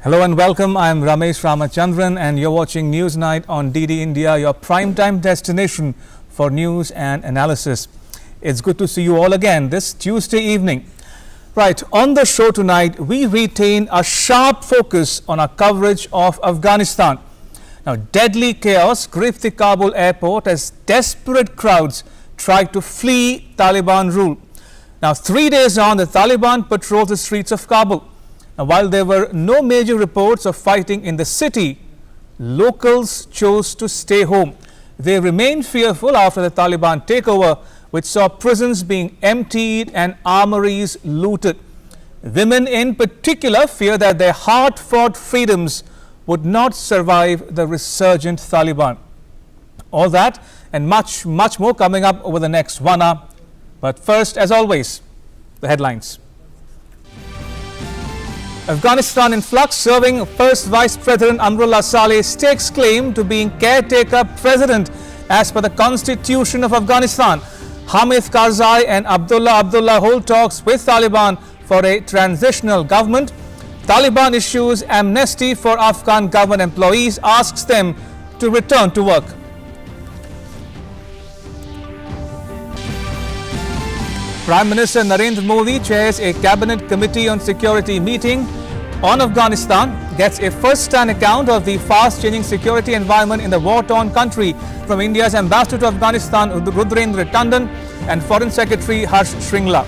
Hello and welcome. I am Ramesh Ramachandran and you're watching Newsnight on DD India, your primetime destination for news and analysis. It's good to see you all again this Tuesday evening. Right, on the show tonight, we retain a sharp focus on our coverage of Afghanistan. Now, deadly chaos gripped the Kabul airport as desperate crowds tried to flee Taliban rule. Now, 3 days on, the Taliban patrolled the streets of Kabul. Now, while there were no major reports of fighting in the city, locals chose to stay home. They remained fearful after the Taliban takeover, which saw prisons being emptied and armories looted. Women in particular fear that their hard-fought freedoms would not survive the resurgent Taliban. All that and much more coming up over the next 1 hour. But first, as always, the headlines. Afghanistan in flux, serving First Vice President Amrullah Saleh stakes claim to being caretaker president as per the Constitution of Afghanistan. Hamid Karzai and Abdullah hold talks with Taliban for a transitional government. Taliban issues amnesty for Afghan government employees, asks them to return to work. Prime Minister Narendra Modi chairs a cabinet committee on security meeting on Afghanistan, gets a first-hand account of the fast-changing security environment in the war-torn country from India's ambassador to Afghanistan, Rudrendra Tandon, and Foreign Secretary Harsh Shringla.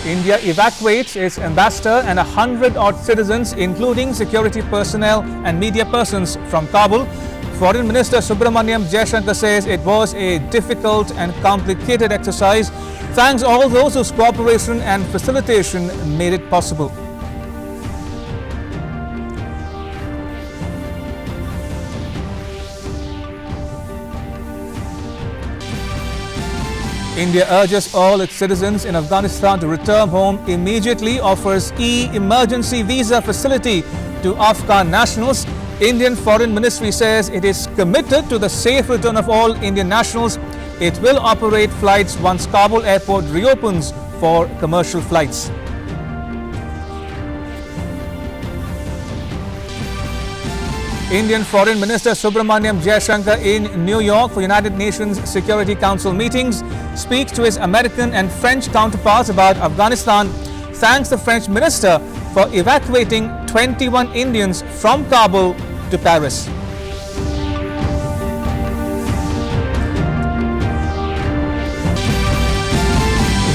India evacuates its ambassador and 100-odd citizens, including security personnel and media persons, from Kabul. Foreign Minister Subramaniam Jaishankar says it was a difficult and complicated exercise. Thanks all those whose cooperation and facilitation made it possible. India urges all its citizens in Afghanistan to return home immediately, offers emergency visa facility to Afghan nationals. Indian Foreign Ministry says it is committed to the safe return of all Indian nationals. It will operate flights once Kabul airport reopens for commercial flights. Indian Foreign Minister Subramaniam Jaishankar in New York for United Nations Security Council meetings speaks to his American and French counterparts about Afghanistan, thanks the French minister for evacuating 21 Indians from Kabul to Paris.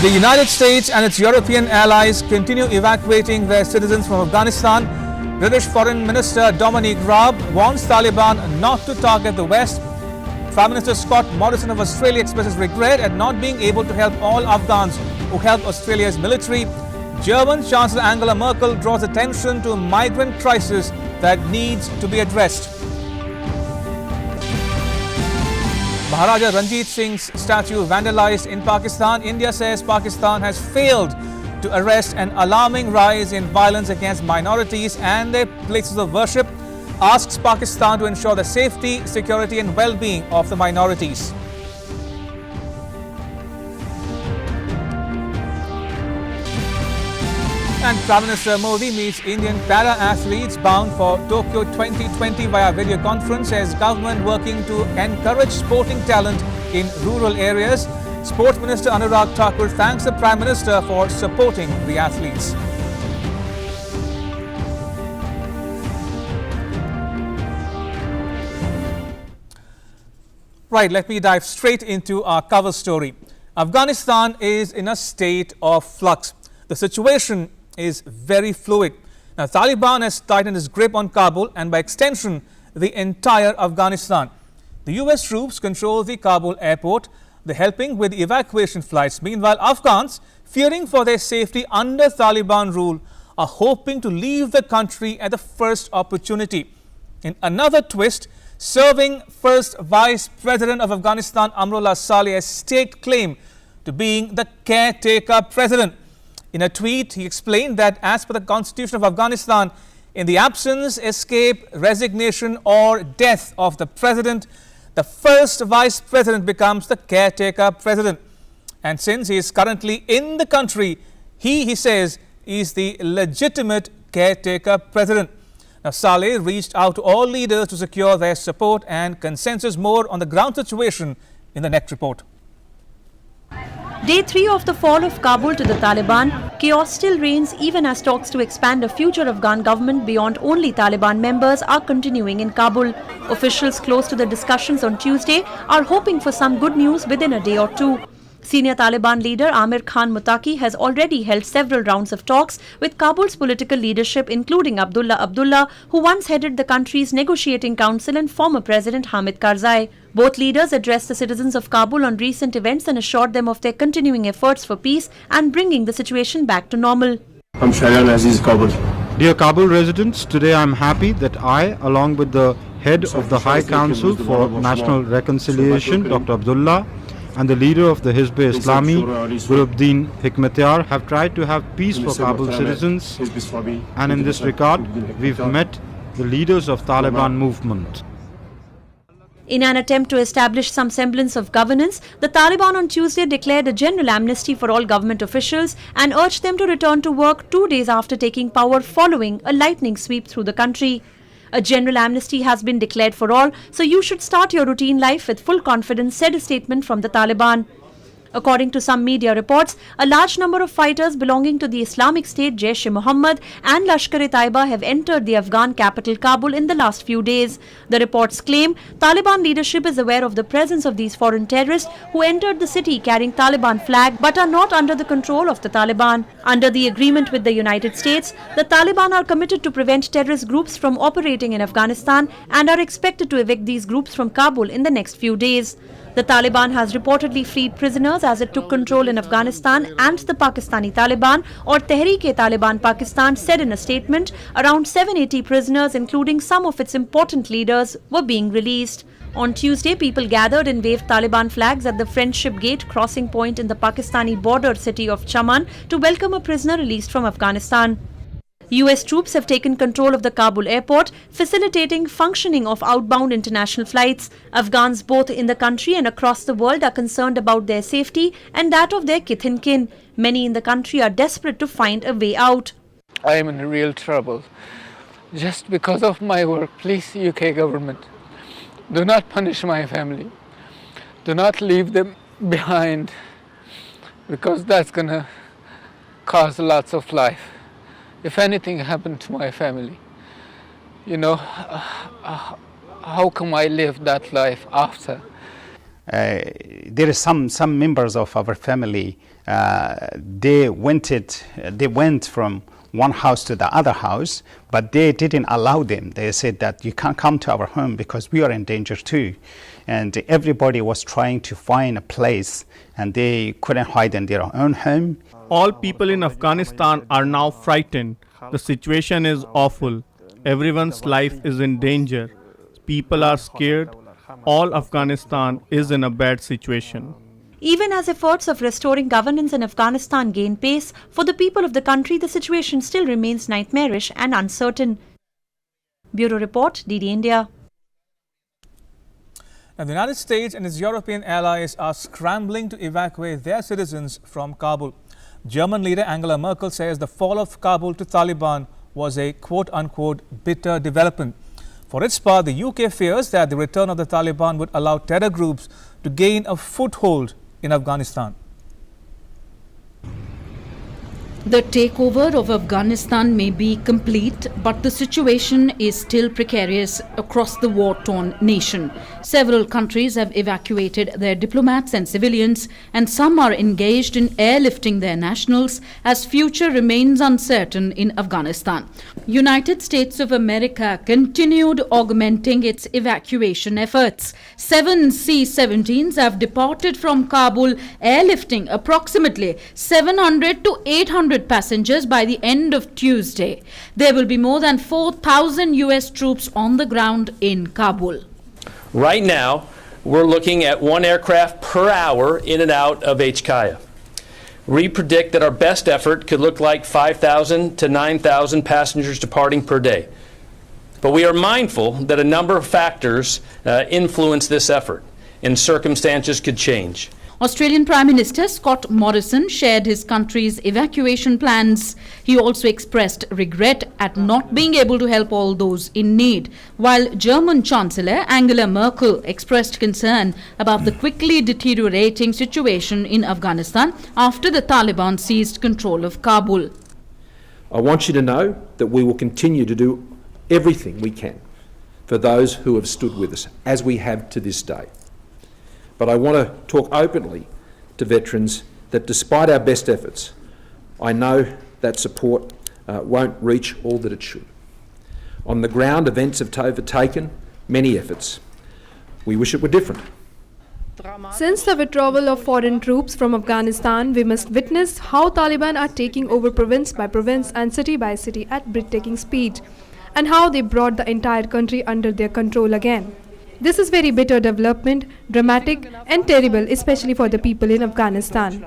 The United States and its European allies continue evacuating their citizens from Afghanistan. British Foreign Minister Dominic Raab warns Taliban not to target the West. Prime Minister Scott Morrison of Australia expresses regret at not being able to help all Afghans who help Australia's military. German Chancellor Angela Merkel draws attention to a migrant crisis that needs to be addressed. Maharaja Ranjit Singh's statue vandalized in Pakistan. India says Pakistan has failed to arrest an alarming rise in violence against minorities and their places of worship, asks Pakistan to ensure the safety, security and well-being of the minorities. And Prime Minister Modi meets Indian para-athletes bound for Tokyo 2020 via video conference, says government working to encourage sporting talent in rural areas. Sports Minister Anurag Thakur thanks the Prime Minister for supporting the athletes. Right, let me dive straight into our cover story. Afghanistan is in a state of flux. The situation is very fluid. Now, Taliban has tightened its grip on Kabul and by extension, the entire Afghanistan. The US troops control the Kabul airport. They're helping with evacuation flights. Meanwhile, Afghans, fearing for their safety under Taliban rule, are hoping to leave the country at the first opportunity. In another twist, serving First Vice President of Afghanistan, Amrullah Saleh, has staked claim to being the caretaker president. In a tweet, he explained that as per the Constitution of Afghanistan, in the absence, escape, resignation or death of the president, the the first vice president becomes the caretaker president. And since he is currently in the country, he says, is the legitimate caretaker president. Now, Saleh reached out to all leaders to secure their support and consensus. More on the ground situation in the next report. Day 3 of the fall of Kabul to the Taliban, chaos still reigns even as talks to expand a future Afghan government beyond only Taliban members are continuing in Kabul. Officials close to the discussions on Tuesday are hoping for some good news within a day or two. Senior Taliban leader Amir Khan Muttaqi has already held several rounds of talks with Kabul's political leadership, including Abdullah, who once headed the country's negotiating council, and former President Hamid Karzai. Both leaders addressed the citizens of Kabul on recent events and assured them of their continuing efforts for peace and bringing the situation back to normal. Dear Kabul residents, today I am happy that I, along with the head of the High Council for National Reconciliation, Dr. Abdullah, and the leader of the Hizb-e-Islami, Guruddin Hikmatyar, have tried to have peace for Kabul citizens, and in this regard, we've met the leaders of Taliban movement. In an attempt to establish some semblance of governance, the Taliban on Tuesday declared a general amnesty for all government officials and urged them to return to work 2 days after taking power following a lightning sweep through the country. A general amnesty has been declared for all, so you should start your routine life with full confidence, said a statement from the Taliban. According to some media reports, a large number of fighters belonging to the Islamic State, Jaish-e-Mohammed and Lashkar-e-Taiba have entered the Afghan capital Kabul in the last few days. The reports claim Taliban leadership is aware of the presence of these foreign terrorists who entered the city carrying Taliban flag but are not under the control of the Taliban. Under the agreement with the United States, the Taliban are committed to prevent terrorist groups from operating in Afghanistan and are expected to evict these groups from Kabul in the next few days. The Taliban has reportedly freed prisoners as it took control in Afghanistan, and the Pakistani Taliban, or Tehreek-e-Taliban Pakistan, said in a statement around 780 prisoners, including some of its important leaders, were being released. On Tuesday, people gathered and waved Taliban flags at the Friendship Gate crossing point in the Pakistani border city of Chaman to welcome a prisoner released from Afghanistan. US troops have taken control of the Kabul airport, facilitating functioning of outbound international flights. Afghans both in the country and across the world are concerned about their safety and that of their kith and kin. Many in the country are desperate to find a way out. I am in real trouble just because of my work. Please, UK government, do not punish my family. Do not leave them behind, because that's going to cause lots of life. If anything happened to my family, how can I live that life after? There is some members of our family. They went from one house to the other house, but they didn't allow them. They said that you can't come to our home because we are in danger too. And everybody was trying to find a place, and they couldn't hide in their own home. All people in Afghanistan are now frightened. The situation is awful. Everyone's life is in danger. People are scared. All Afghanistan is in a bad situation. Even as efforts of restoring governance in Afghanistan gain pace, for the people of the country, the situation still remains nightmarish and uncertain. Bureau Report, DD India. Now, the United States and its European allies are scrambling to evacuate their citizens from Kabul. German leader Angela Merkel says the fall of Kabul to Taliban was a quote-unquote bitter development. For its part, the UK fears that the return of the Taliban would allow terror groups to gain a foothold in Afghanistan. The takeover of Afghanistan may be complete, but the situation is still precarious across the war-torn nation. Several countries have evacuated their diplomats and civilians, and some are engaged in airlifting their nationals as future remains uncertain in Afghanistan. United States of America continued augmenting its evacuation efforts. 7 C-17s have departed from Kabul, airlifting approximately 700 to 800 passengers by the end of Tuesday. There will be more than 4,000 US troops on the ground in Kabul. Right now, we're looking at 1 aircraft per hour in and out of HKIA. We predict that our best effort could look like 5,000 to 9,000 passengers departing per day. But we are mindful that a number of factors influence this effort, and circumstances could change. Australian Prime Minister Scott Morrison shared his country's evacuation plans. He also expressed regret at not being able to help all those in need, while German Chancellor Angela Merkel expressed concern about the quickly deteriorating situation in Afghanistan after the Taliban seized control of Kabul. I want you to know that we will continue to do everything we can for those who have stood with us, as we have to this day. But I want to talk openly to veterans that despite our best efforts, I know that support won't reach all that it should. On the ground, events have overtaken many efforts. We wish it were different. Since the withdrawal of foreign troops from Afghanistan, we must witness how Taliban are taking over province by province and city by city at breathtaking speed, and how they brought the entire country under their control again. This is very bitter development, dramatic and terrible, especially for the people in Afghanistan.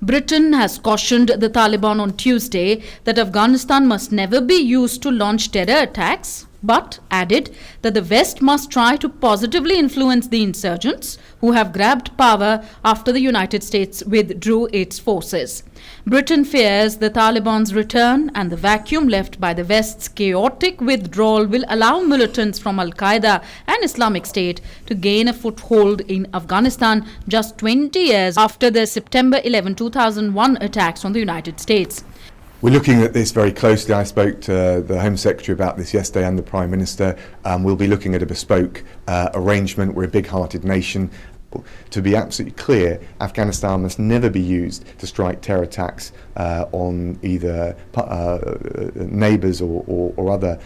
Britain has cautioned the Taliban on Tuesday that Afghanistan must never be used to launch terror attacks, but added that the West must try to positively influence the insurgents who have grabbed power after the United States withdrew its forces. Britain fears the Taliban's return and the vacuum left by the West's chaotic withdrawal will allow militants from Al-Qaeda and Islamic State to gain a foothold in Afghanistan just 20 years after the September 11, 2001 attacks on the United States. We're looking at this very closely. I spoke to the Home Secretary about this yesterday and the Prime Minister. We'll be looking at a bespoke arrangement. We're a big-hearted nation. To be absolutely clear, Afghanistan must never be used to strike terror attacks on either neighbours or other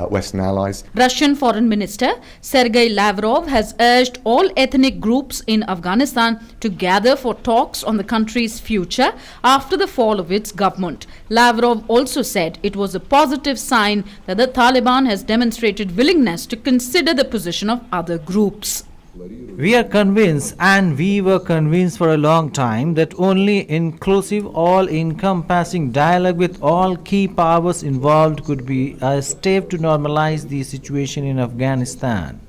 Western allies. Russian Foreign Minister Sergei Lavrov has urged all ethnic groups in Afghanistan to gather for talks on the country's future after the fall of its government. Lavrov also said it was a positive sign that the Taliban has demonstrated willingness to consider the position of other groups. We are convinced, and we were convinced for a long time, that only inclusive, all-encompassing dialogue with all key powers involved could be a step to normalize the situation in Afghanistan.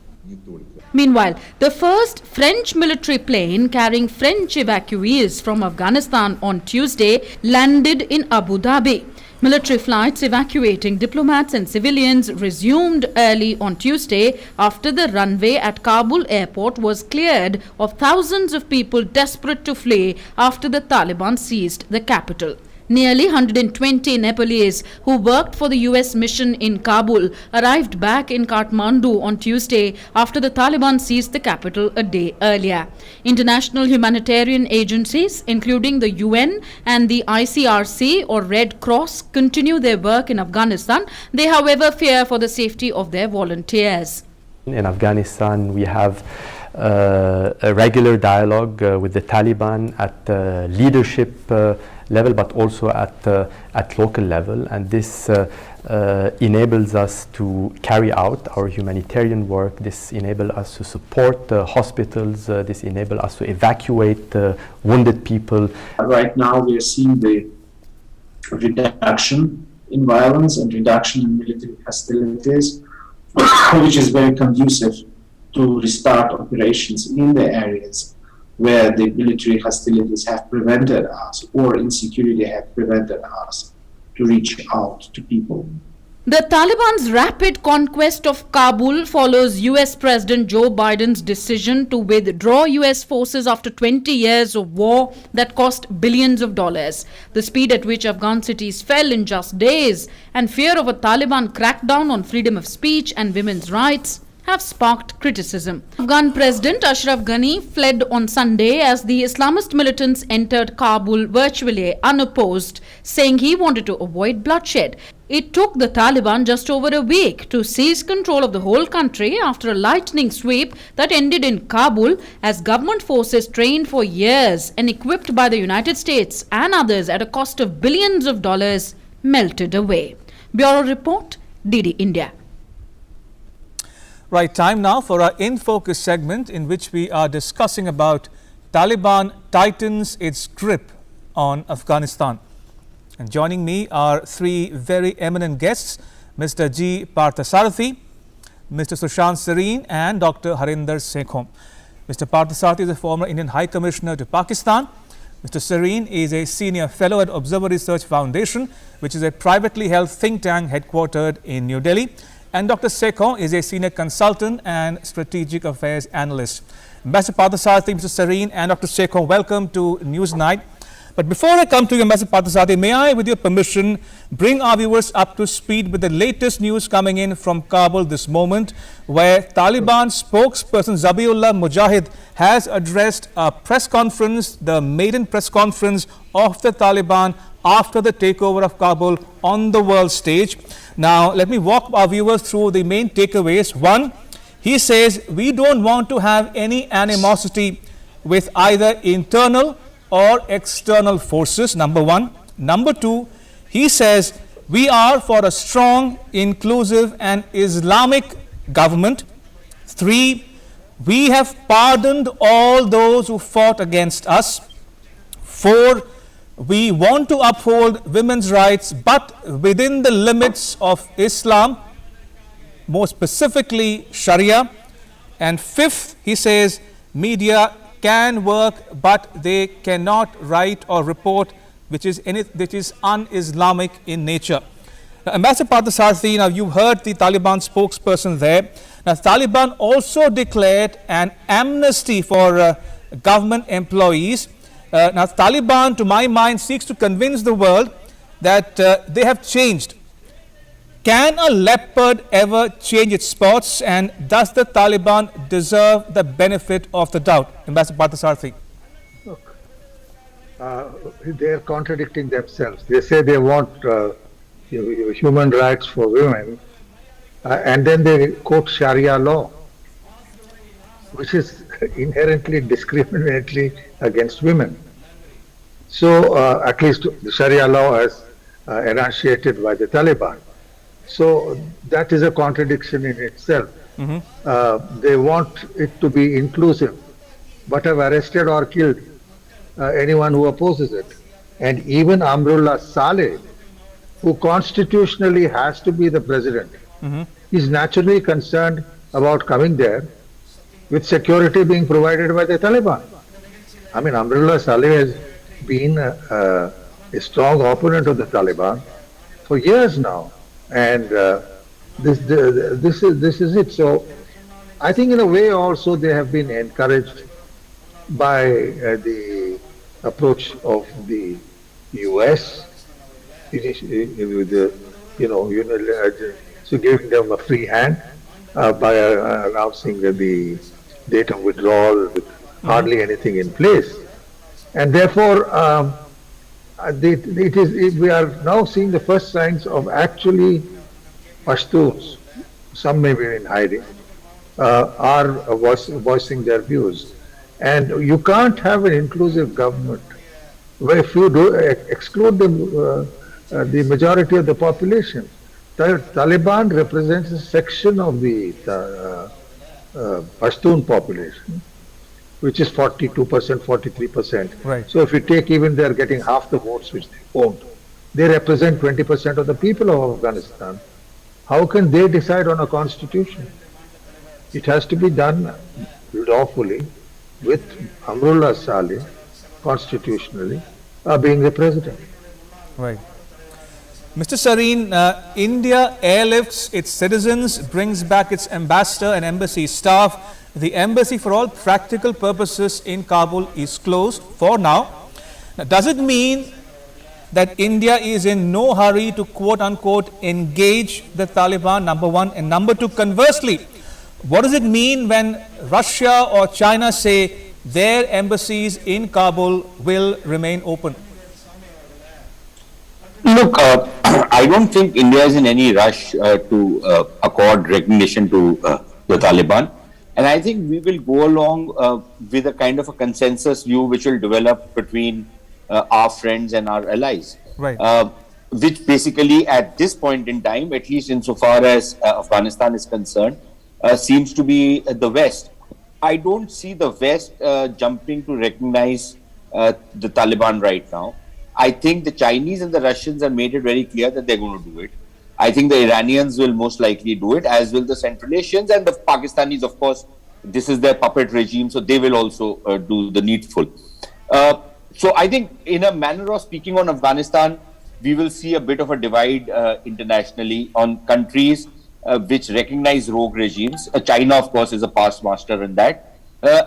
Meanwhile, the first French military plane carrying French evacuees from Afghanistan on Tuesday landed in Abu Dhabi. Military flights evacuating diplomats and civilians resumed early on Tuesday after the runway at Kabul airport was cleared of thousands of people desperate to flee after the Taliban seized the capital. Nearly 120 Nepalese who worked for the US mission in Kabul arrived back in Kathmandu on Tuesday after the Taliban seized the capital a day earlier. International humanitarian agencies, including the UN and the ICRC or Red Cross, continue their work in Afghanistan. They, however, fear for the safety of their volunteers. In Afghanistan, we have a regular dialogue with the Taliban at leadership level, but also at local level, and this enables us to carry out our humanitarian work. This enables us to support hospitals. This enables us to evacuate wounded people. Right now, we are seeing the reduction in violence and reduction in military hostilities, which is very conducive to restart operations in the areas where the military hostilities have prevented us or insecurity have prevented us to reach out to people. The Taliban's rapid conquest of Kabul follows US President Joe Biden's decision to withdraw US forces after 20 years of war that cost billions of dollars. The speed at which Afghan cities fell in just days and fear of a Taliban crackdown on freedom of speech and women's rights have sparked criticism. Afghan President Ashraf Ghani fled on Sunday as the Islamist militants entered Kabul virtually unopposed, saying he wanted to avoid bloodshed. It took the Taliban just over a week to seize control of the whole country after a lightning sweep that ended in Kabul as government forces trained for years and equipped by the United States and others at a cost of billions of dollars melted away. Bureau Report, DD India. Right, time now for our In Focus segment, in which we are discussing about Taliban tightens its grip on Afghanistan. And joining me are three very eminent guests. Mr. G. Parthasarathi, Mr. Sushant Sareen and Dr. Harinder Sekhon. Mr. Parthasarathi is a former Indian High Commissioner to Pakistan. Mr. Sareen is a senior fellow at Observer Research Foundation, which is a privately held think tank headquartered in New Delhi. And Dr. Sekhon is a senior consultant and strategic affairs analyst. Ambassador Parthasarathi, Mr. Sareen and Dr. Sekhon, welcome to Newsnight. But before I come to you, Ambassador Parthasarathi, may I, with your permission, bring our viewers up to speed with the latest news coming in from Kabul this moment, where Taliban spokesperson Zabiullah Mujahid has addressed a press conference, the maiden press conference of the Taliban after the takeover of Kabul on the world stage. Now, let me walk our viewers through the main takeaways. One, he says we don't want to have any animosity with either internal or external forces, number one. Number two, he says we are for a strong, inclusive and Islamic government. Three, we have pardoned all those who fought against us. Four, we want to uphold women's rights, but within the limits of Islam, more specifically Sharia. And fifth, he says media can work, but they cannot write or report which is un-Islamic in nature. Now, Ambassador Parthasarathi, now you heard the Taliban spokesperson there. Now, Taliban also declared an amnesty for government employees. Now, Taliban, to my mind, seeks to convince the world that they have changed. Can a leopard ever change its spots, and does the Taliban deserve the benefit of the doubt? Ambassador Parthasarathi. Look, they are contradicting themselves. They say they want human rights for women, and then they quote Sharia law, which is inherently discriminatory against women. So, at least the Sharia law as enunciated by the Taliban. So that is a contradiction in itself. They want it to be inclusive, but have arrested or killed anyone who opposes it. And even Amrullah Saleh, who constitutionally has to be the president, is naturally concerned about coming there with security being provided by the Taliban. I mean, Amrullah Saleh has been a strong opponent of the Taliban for years now. And this is it. So I think in a way also they have been encouraged by the approach of the US, with the, so giving them a free hand by announcing the date of withdrawal with hardly anything in place, and therefore. We are now seeing the first signs of actually Pashtuns, some may be in hiding, are voicing their views. And you can't have an inclusive government where if you do exclude the majority of the population. The Taliban represents a section of the Pashtun population, which is 42%, 43%. Right. So if you take even they're getting half the votes which they won't, they represent 20% of the people of Afghanistan. How can they decide on a constitution? It has to be done lawfully with Amrullah Saleh constitutionally being the president. Right. Mr. Sareen, India airlifts its citizens, brings back its ambassador and embassy staff. The embassy, for all practical purposes in Kabul, is closed for now. Now, does it mean that India is in no hurry to quote-unquote engage the Taliban, number one? And number two, conversely, what does it mean when Russia or China say their embassies in Kabul will remain open? Look, I don't think India is in any rush to accord recognition to the Taliban. And I think we will go along with a kind of a consensus view which will develop between our friends and our allies. Right. Which basically at this point in time, at least insofar as Afghanistan is concerned, seems to be the West. I don't see the West jumping to recognize the Taliban right now. I think the Chinese and the Russians have made it very clear that they're going to do it. I think the Iranians will most likely do it, as will the Central Asians, and the Pakistanis, of course. This is their puppet regime, so they will also do the needful. So I think, in a manner of speaking, on Afghanistan, we will see a bit of a divide internationally on countries which recognize rogue regimes. China, of course, is a past master in that,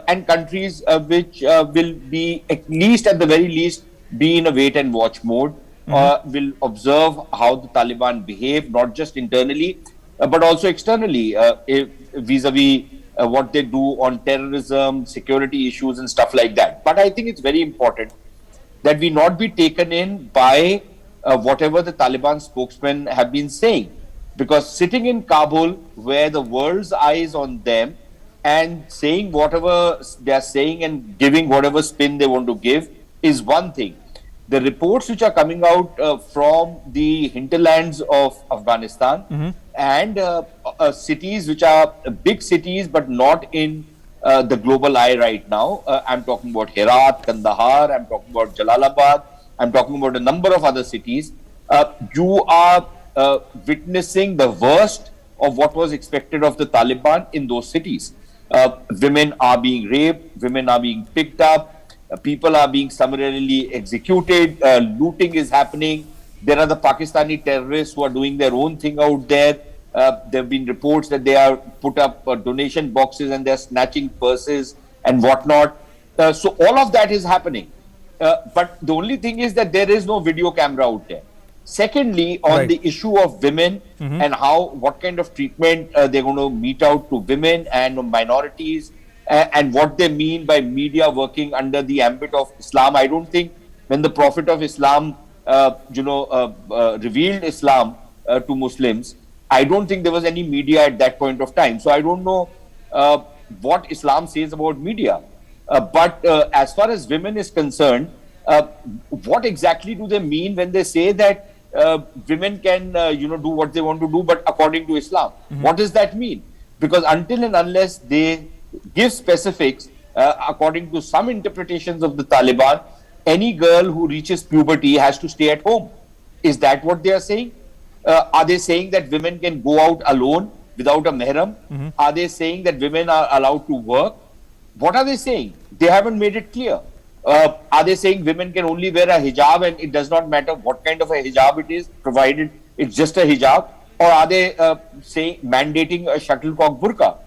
and countries which will be, at the very least, be in a wait and watch mode. Will observe how the Taliban behave, not just internally, but also externally, vis-a-vis what they do on terrorism, security issues and stuff like that. But I think it's very important that we not be taken in by whatever the Taliban spokesmen have been saying. Because sitting in Kabul, where the world's eyes on them, and saying whatever they are saying and giving whatever spin they want to give is one thing. The reports which are coming out from the hinterlands of Afghanistan and cities which are big cities but not in the global eye right now. I'm talking about Herat, Kandahar, I'm talking about Jalalabad, I'm talking about a number of other cities. You are witnessing the worst of what was expected of the Taliban in those cities. Women are being raped, women are being picked up, people are being summarily executed, looting is happening. There are the Pakistani terrorists who are doing their own thing out there. There have been reports that they are put up donation boxes and they're snatching purses and whatnot. So all of that is happening. But the only thing is that there is no video camera out there. Secondly, on the issue of women and what kind of treatment they're going to mete out to women and minorities, and what they mean by media working under the ambit of Islam. I don't think when the Prophet of Islam, revealed Islam to Muslims, I don't think there was any media at that point of time. So I don't know what Islam says about media. But as far as women is concerned, what exactly do they mean when they say that women can, do what they want to do, but according to Islam? What does that mean? Because until and unless they give specifics, according to some interpretations of the Taliban, any girl who reaches puberty has to stay at home. Is that what they are saying? Are they saying that women can go out alone without a mahram? Are they saying that women are allowed to work? What are they saying? They haven't made it clear. Are they saying women can only wear a hijab and it does not matter what kind of a hijab it is, provided it's just a hijab? Or are they mandating a shuttlecock burqa?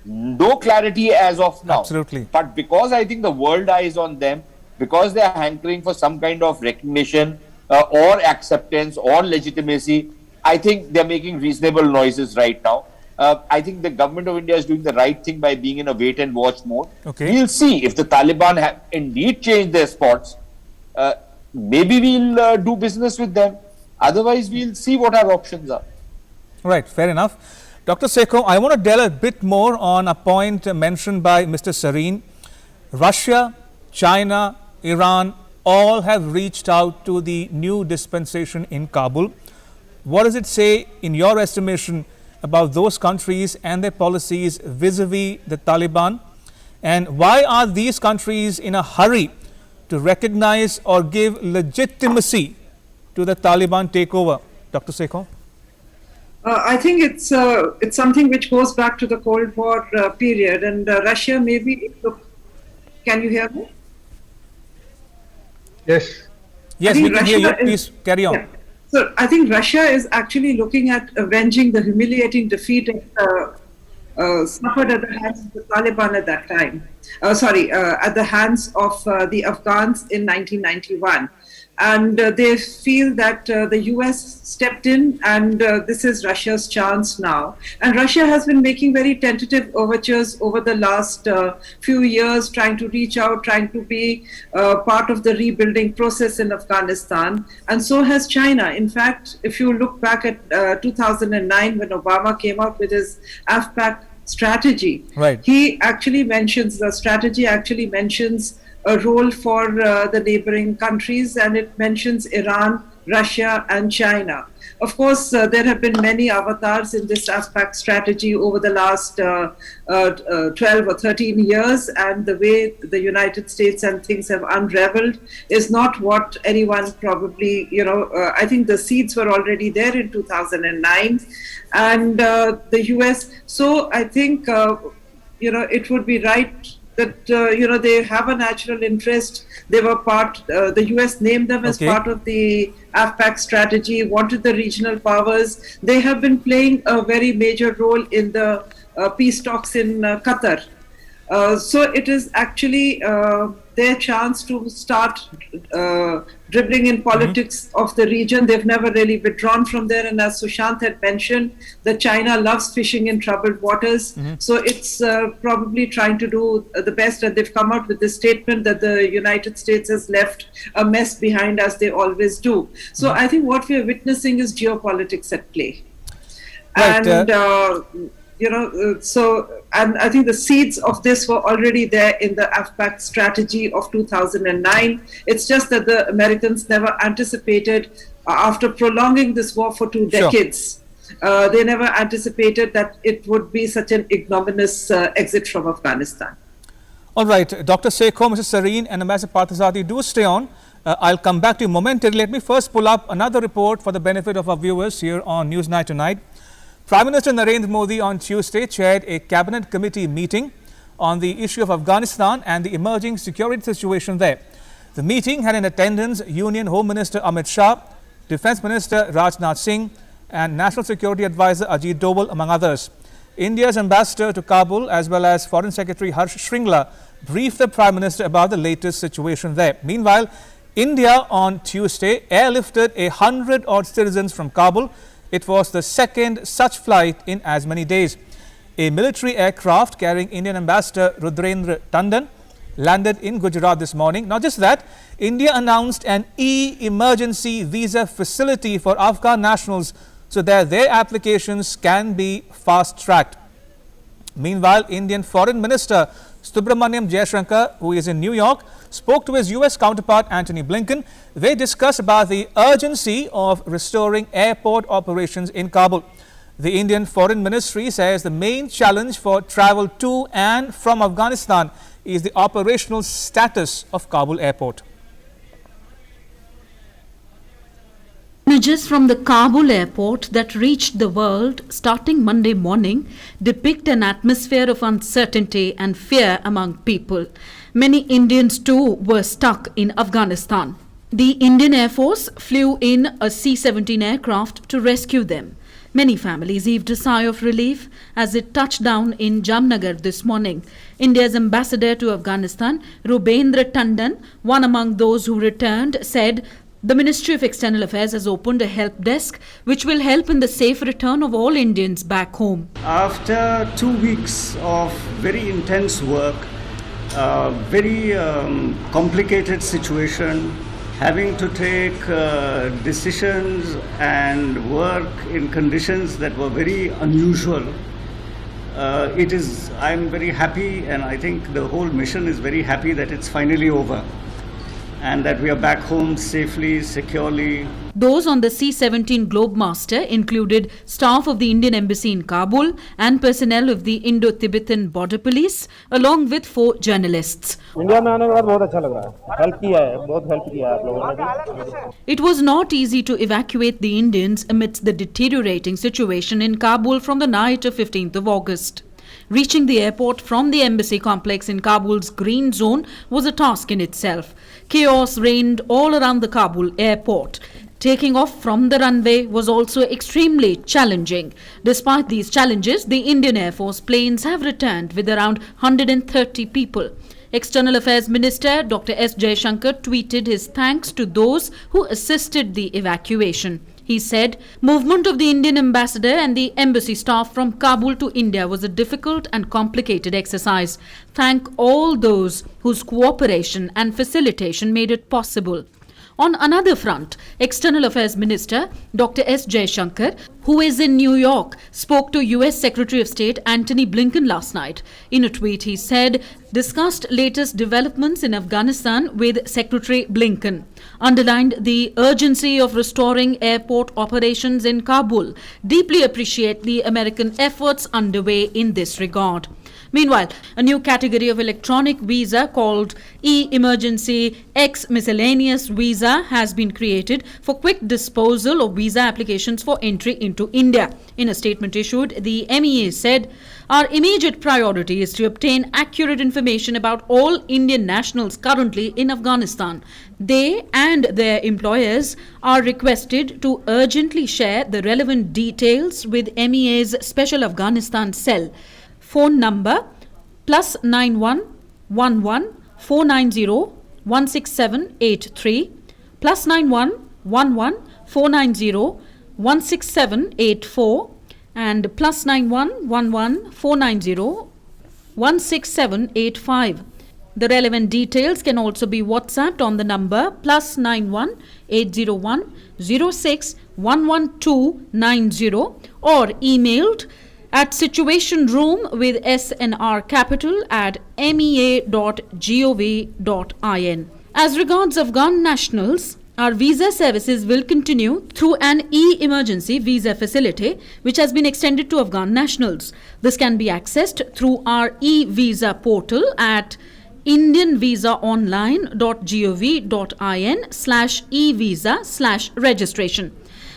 No clarity as of now. Absolutely. But because I think the world eyes on them, because they are hankering for some kind of recognition or acceptance or legitimacy, I think they're making reasonable noises right now. I think the government of India is doing the right thing by being in a wait and watch mode. We'll see if the Taliban have indeed changed their spots. Maybe we'll do business with them. Otherwise, we'll see what our options are. Right, fair enough. Dr. Sekhon, I want to delve a bit more on a point mentioned by Mr. Sareen. Russia, China, Iran all have reached out to the new dispensation in Kabul. What does it say, in your estimation, about those countries and their policies vis-a-vis the Taliban? And why are these countries in a hurry to recognize or give legitimacy to the Taliban takeover? Dr. Sekhon? I think it's something which goes back to the Cold War period, and Russia maybe. Can you hear me? Yes. Yes, we can hear you. Please carry on. Yeah. So I think Russia is actually looking at avenging the humiliating defeat suffered at the hands of the Taliban at that time. At the hands of the Afghans in 1991. And they feel that the US stepped in, and this is Russia's chance now. And Russia has been making very tentative overtures over the last few years, trying to reach out, trying to be part of the rebuilding process in Afghanistan. And so has China. In fact, if you look back at 2009, when Obama came out with his AFPAC strategy, he actually mentions, the strategy actually mentions a role for the neighboring countries, and it mentions Iran, Russia, and China. Of course, there have been many avatars in this AFPAC strategy over the last 12 or 13 years, and the way the United States and things have unraveled is not what anyone probably, I think the seeds were already there in 2009, and the US. So I think, it would be right that, they have a natural interest. They were the US named them as part of the AFPAC strategy, wanted the regional powers. They have been playing a very major role in the peace talks in Qatar. So it is actually their chance to start dribbling in politics of the region. They've never really withdrawn from there. And as Sushant had mentioned, that China loves fishing in troubled waters. So it's probably trying to do the best. And they've come out with this statement that the United States has left a mess behind, as they always do. So I think what we are witnessing is geopolitics at play. Right, and I think the seeds of this were already there in the AFPAC strategy of 2009. It's just that the Americans never anticipated, after prolonging this war for 2 decades, they never anticipated that it would be such an ignominious exit from Afghanistan. All right, Dr. Seiko, Mrs. Sareen and Ambassador Parthasarathi, do stay on. I'll come back to you momentarily. Let me first pull up another report for the benefit of our viewers here on Newsnight Tonight. Prime Minister Narendra Modi on Tuesday chaired a cabinet committee meeting on the issue of Afghanistan and the emerging security situation there. The meeting had in attendance Union Home Minister Amit Shah, Defence Minister Rajnath Singh and National Security Advisor Ajit Doval, among others. India's ambassador to Kabul as well as Foreign Secretary Harsh Shringla briefed the Prime Minister about the latest situation there. Meanwhile, India on Tuesday airlifted 100-odd citizens from Kabul. It was the second such flight in as many days. A military aircraft carrying Indian Ambassador Rudrendra Tandon landed in Gujarat this morning. Not just that, India announced an e-emergency visa facility for Afghan nationals so that their applications can be fast-tracked. Meanwhile, Indian Foreign Minister Subramaniam Jaishankar, who is in New York, spoke to his US counterpart Antony Blinken. They discussed about the urgency of restoring airport operations in Kabul. The Indian Foreign Ministry says the main challenge for travel to and from Afghanistan is the operational status of Kabul airport. Images from the Kabul airport that reached the world starting Monday morning depict an atmosphere of uncertainty and fear among people. Many Indians too were stuck in Afghanistan. The Indian Air Force flew in a C-17 aircraft to rescue them. Many families heaved a sigh of relief as it touched down in Jamnagar this morning. India's ambassador to Afghanistan, Rudrendra Tandon, one among those who returned, said the Ministry of External Affairs has opened a help desk which will help in the safe return of all Indians back home. After 2 weeks of very intense work, very complicated situation, having to take decisions and work in conditions that were very unusual, I'm very happy, and I think the whole mission is very happy that it's finally over and that we are back home safely, securely. Those on the C-17 Globemaster included staff of the Indian Embassy in Kabul and personnel of the Indo-Tibetan Border Police, along with 4 journalists. It was not easy to evacuate the Indians amidst the deteriorating situation in Kabul from the night of 15th of August. Reaching the airport from the embassy complex in Kabul's green zone was a task in itself. Chaos reigned all around the Kabul airport. Taking off from the runway was also extremely challenging. Despite these challenges, the Indian Air Force planes have returned with around 130 people. External Affairs Minister Dr. S. Jaishankar tweeted his thanks to those who assisted the evacuation. He said, movement of the Indian ambassador and the embassy staff from Kabul to India was a difficult and complicated exercise. Thank all those whose cooperation and facilitation made it possible. On another front, External Affairs Minister Dr. S. Jaishankar, who is in New York, spoke to US Secretary of State Antony Blinken last night. In a tweet, he said, discussed latest developments in Afghanistan with Secretary Blinken, underlined the urgency of restoring airport operations in Kabul, deeply appreciate the American efforts underway in this regard. Meanwhile, a new category of electronic visa called E-Emergency X Miscellaneous Visa has been created for quick disposal of visa applications for entry into India. In a statement issued, the MEA said, our immediate priority is to obtain accurate information about all Indian nationals currently in Afghanistan. They and their employers are requested to urgently share the relevant details with MEA's Special Afghanistan Cell. Phone number +91 11 490 16783 +91 11 490 16784 and +91 11 490 16785. The relevant details can also be WhatsApped on the number +91 801 06 11290 or emailed at situationroom with SNR capital at mea.gov.in. As regards Afghan nationals, our visa services will continue through an e-emergency visa facility which has been extended to Afghan nationals. This can be accessed through our e-visa portal at indianvisa.online.gov.in/e-visa/registration.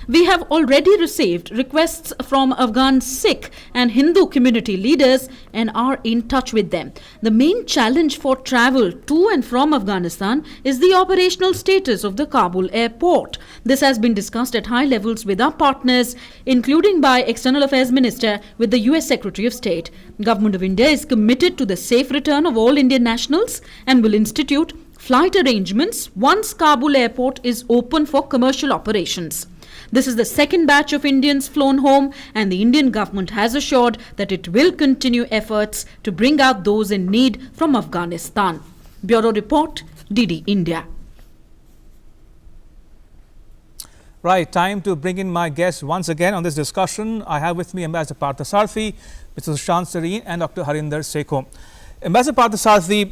We have already received requests from Afghan Sikh and Hindu community leaders and are in touch with them. The main challenge for travel to and from Afghanistan is the operational status of the Kabul airport. This has been discussed at high levels with our partners, including by External Affairs Minister with the US Secretary of State. Government of India is committed to the safe return of all Indian nationals and will institute flight arrangements once Kabul airport is open for commercial operations. This is the second batch of Indians flown home, and the Indian government has assured that it will continue efforts to bring out those in need from Afghanistan. Bureau Report, DD India. Right, time to bring in my guests once again on this discussion. I have with me Ambassador Parthasarathy, Mr. Sushant Sareen and Dr. Harinder Sekho. Ambassador Parthasarathy,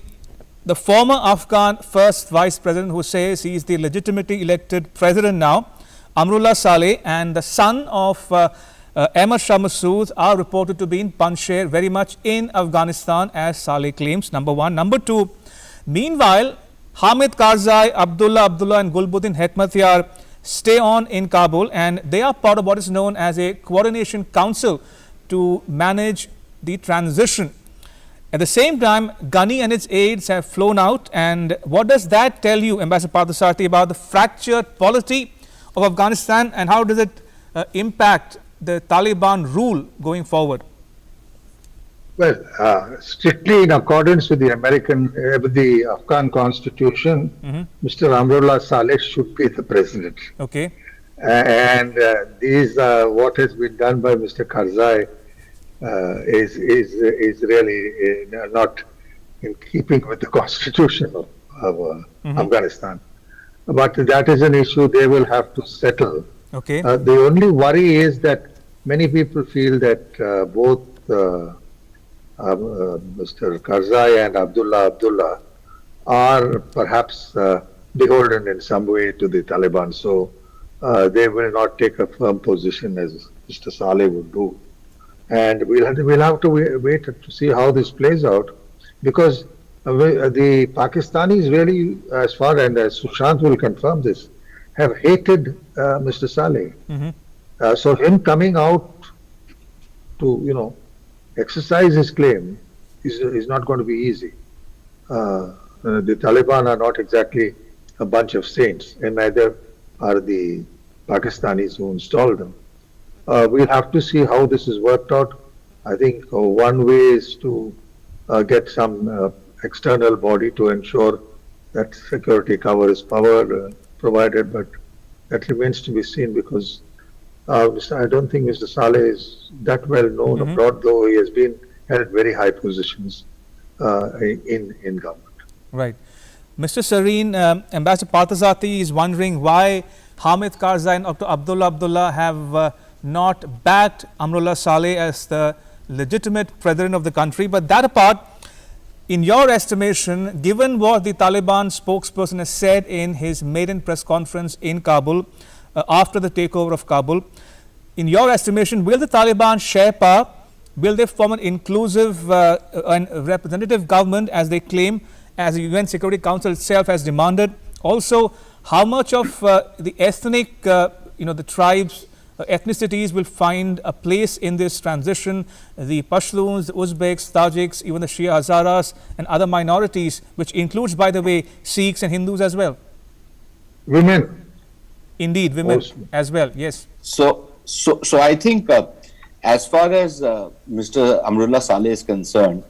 the former Afghan first Vice President who says he is the legitimately elected President now, Amrullah Saleh, and the son of Ahmad Shah Massoud are reported to be in Panjshir, very much in Afghanistan, as Saleh claims, number one. Number two, meanwhile, Hamid Karzai, Abdullah and Gulbuddin Hekmatyar stay on in Kabul, and they are part of what is known as a coordination council to manage the transition. At the same time, Ghani and its aides have flown out, and what does that tell you, Ambassador Parthasarathy, about the fractured polity of Afghanistan, and how does it impact the Taliban rule going forward? Well, strictly in accordance with the Afghan constitution, Mr. Amrullah Saleh should be the president. Okay. And what has been done by Mr. Karzai is really not in keeping with the constitution of Afghanistan. But that is an issue they will have to settle. Okay. The only worry is that many people feel that both Mr. Karzai and Abdullah are perhaps beholden in some way to the Taliban. So they will not take a firm position as Mr. Saleh would do. And we'll have to wait to see how this plays out, because the Pakistanis really, as far and as Sushant will confirm this, have hated Mr. Saleh. So him coming out to, exercise his claim is not going to be easy. The Taliban are not exactly a bunch of saints, and neither are the Pakistanis who installed them. We'll have to see how this is worked out. I think one way is to get some external body to ensure that security cover is provided, but that remains to be seen, because I don't think Mr. Saleh is that well known abroad, though he has been held very high positions in government. Right. Mr. Sareen, Ambassador Parthasarathy is wondering why Hamid Karzai and Dr. Abdullah have not backed Amrullah Saleh as the legitimate president of the country. But that apart, in your estimation, given what the Taliban spokesperson has said in his maiden press conference in Kabul after the takeover of Kabul, in your estimation, will the Taliban share power? Will they form an inclusive and representative government as they claim, as the UN Security Council itself has demanded? Also, how much of the ethnic, the tribes, ethnicities will find a place in this transition? The Pashtuns, the Uzbeks, Tajiks, even the Shia Hazaras and other minorities, which includes, by the way, Sikhs and Hindus as well. Women. Indeed, women Also. as well, yes. So I think as far as Mr. Amrullah Saleh is concerned,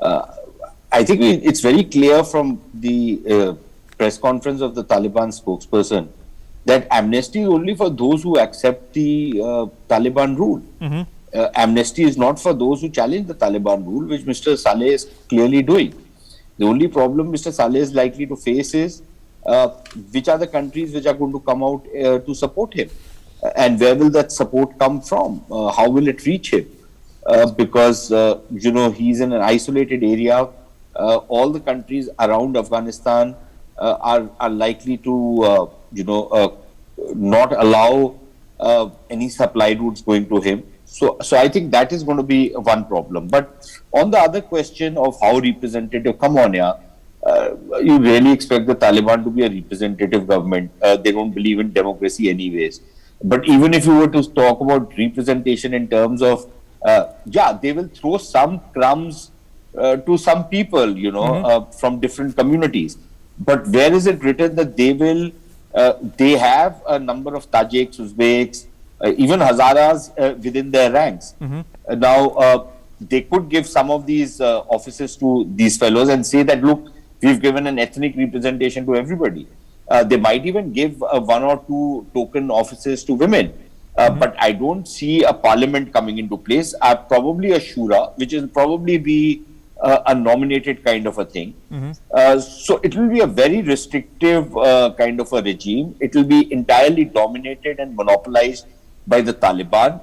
I think it's very clear from the press conference of the Taliban spokesperson that amnesty is only for those who accept the Taliban rule. Amnesty is not for those who challenge the Taliban rule, which Mr. Saleh is clearly doing. The only problem Mr. Saleh is likely to face is which are the countries which are going to come out to support him, and where will that support come from? How will it reach him? Because he's in an isolated area. All the countries around Afghanistan are likely to not allow any supply routes going to him. So I think that is going to be one problem. But on the other question of how representative, come on, you really expect the Taliban to be a representative government. They don't believe in democracy anyways. But even if you were to talk about representation in terms of, they will throw some crumbs to some people, from different communities. But where is it written that they have a number of Tajiks, Uzbeks, even Hazaras within their ranks? Now, they could give some of these offices to these fellows and say that, look, we've given an ethnic representation to everybody. They might even give one or two token offices to women. But I don't see a parliament coming into place. Probably a shura, which will probably be a nominated kind of a thing. So it will be a very restrictive kind of a regime. It will be entirely dominated and monopolized by the Taliban.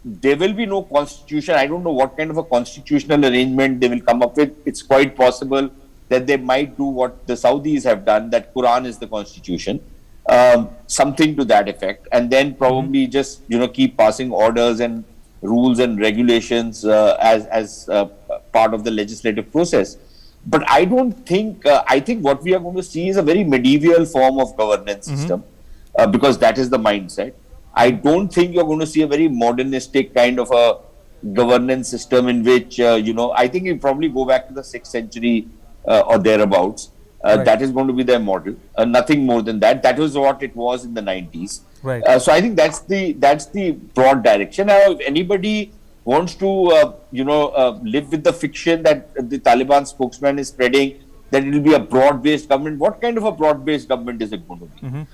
There will be no constitution. I don't know what kind of a constitutional arrangement they will come up with. It's quite possible that they might do what the Saudis have done, that Quran is the constitution, something to that effect, and then probably just keep passing orders and rules and regulations as part of the legislative process. But I don't think, I think what we are going to see is a very medieval form of governance system, because that is the mindset. I don't think you're going to see a very modernistic kind of a governance system in which, I think you probably go back to the 6th century or thereabouts. That is going to be their model. Nothing more than that. That was what it was in the 90s. Right. So I think that's the broad direction. Now, if anybody wants to, live with the fiction that the Taliban spokesman is spreading, that it will be a broad-based government. What kind of a broad-based government is it going to be?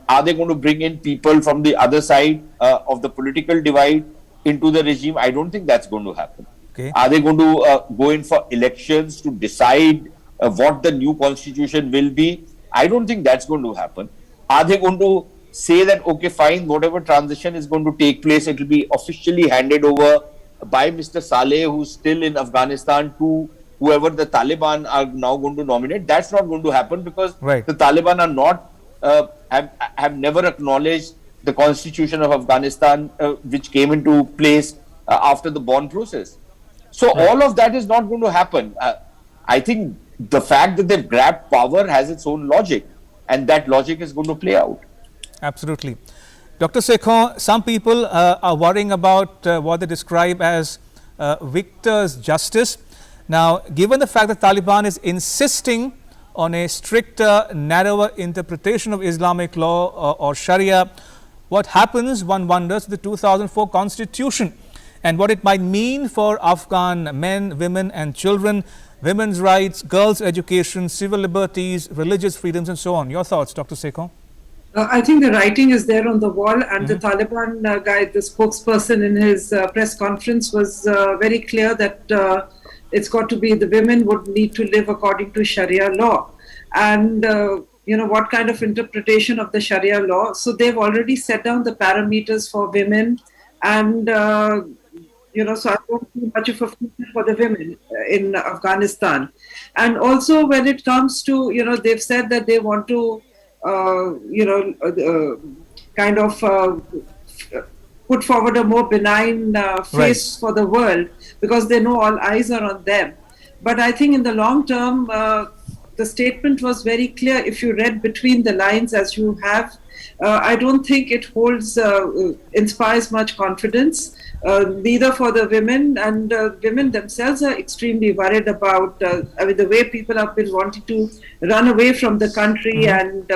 Are they going to bring in people from the other side of the political divide into the regime? I don't think that's going to happen. Okay. Are they going to go in for elections to decide what the new constitution will be? I don't think that's going to happen. Are they going to say that, okay, fine, whatever transition is going to take place, it will be officially handed over by Mr. Saleh, who's still in Afghanistan, to whoever the Taliban are now going to nominate? That's not going to happen, because the Taliban are not, have never acknowledged the constitution of Afghanistan, which came into place after the Bonn process. So all of that is not going to happen. I think the fact that they've grabbed power has its own logic, and that logic is going to play out. Absolutely. Dr. Sekhon, some people are worrying about what they describe as victor's justice. Now, given the fact that Taliban is insisting on a stricter, narrower interpretation of Islamic law or Sharia, what happens, one wonders, to the 2004 constitution and what it might mean for Afghan men, women and children, women's rights, girls' education, civil liberties, religious freedoms and so on. Your thoughts, Dr. Sekhon? I think the writing is there on the wall, and the Taliban guy, the spokesperson in his press conference, was very clear that it's got to be, the women would need to live according to Sharia law. And what kind of interpretation of the Sharia law. So they've already set down the parameters for women, and so I don't see much of a future for the women in Afghanistan. And also when it comes to, they've said that they want to, put forward a more benign face for the world, because they know all eyes are on them. But I think in the long term, the statement was very clear. If you read between the lines as you have, I don't think it inspires much confidence, neither for the women, and women themselves are extremely worried about, the way people have been wanting to run away from the country, and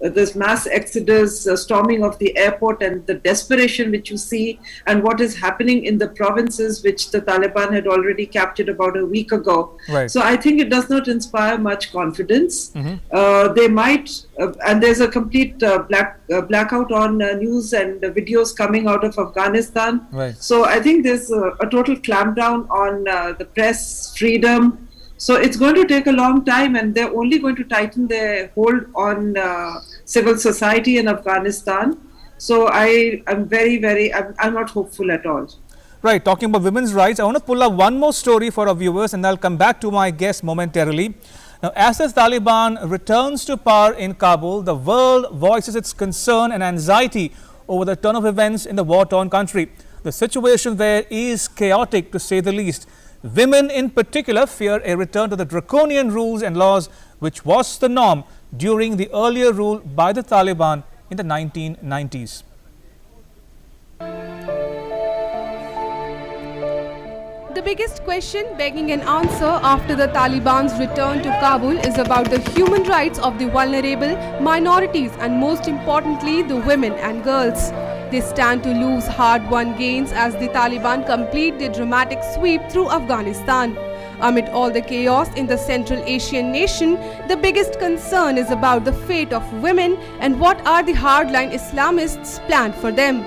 this mass exodus, storming of the airport, and the desperation which you see, and what is happening in the provinces which the Taliban had already captured about a week ago. Right. So I think it does not inspire much confidence. They might, and there's a complete blackout on news and videos coming out of Afghanistan. Right. So I think there's a total clampdown on the press freedom. So it's going to take a long time, and they're only going to tighten their hold on civil society in Afghanistan. So I'm not hopeful at all. Right, talking about women's rights, I want to pull up one more story for our viewers, and I'll come back to my guest momentarily. Now, as the Taliban returns to power in Kabul, the world voices its concern and anxiety over the turn of events in the war-torn country. The situation there is chaotic, to say the least. Women in particular fear a return to the draconian rules and laws which was the norm during the earlier rule by the Taliban in the 1990s. The biggest question begging an answer after the Taliban's return to Kabul is about the human rights of the vulnerable, minorities, and most importantly, the women and girls. They stand to lose hard-won gains as the Taliban complete their dramatic sweep through Afghanistan. Amid all the chaos in the Central Asian nation, the biggest concern is about the fate of women and what are the hardline Islamists planned for them.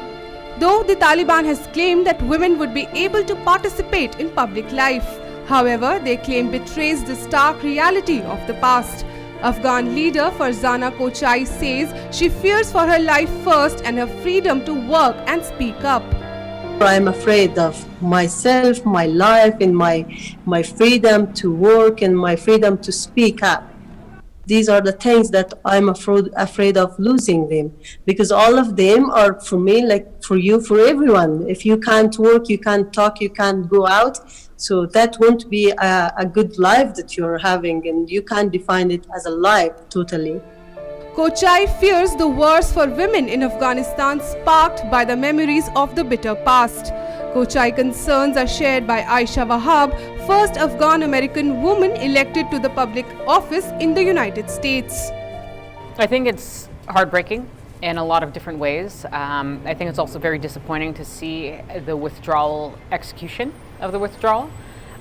Though the Taliban has claimed that women would be able to participate in public life, however, their claim betrays the stark reality of the past. Afghan leader Farzana Kochai says she fears for her life first and her freedom to work and speak up. I'm afraid of myself, my life, and my freedom to work and my freedom to speak up. These are the things that I'm afraid of losing them, because all of them are for me, like for you, for everyone. If you can't work, you can't talk, you can't go out. So that won't be a good life that you're having, and you can't define it as a life totally. Kochai fears the worst for women in Afghanistan, sparked by the memories of the bitter past. Kochai concerns are shared by Aisha Wahab, first Afghan-American woman elected to the public office in the United States. I think it's heartbreaking in a lot of different ways. I think it's also very disappointing to see the withdrawal, execution of the withdrawal,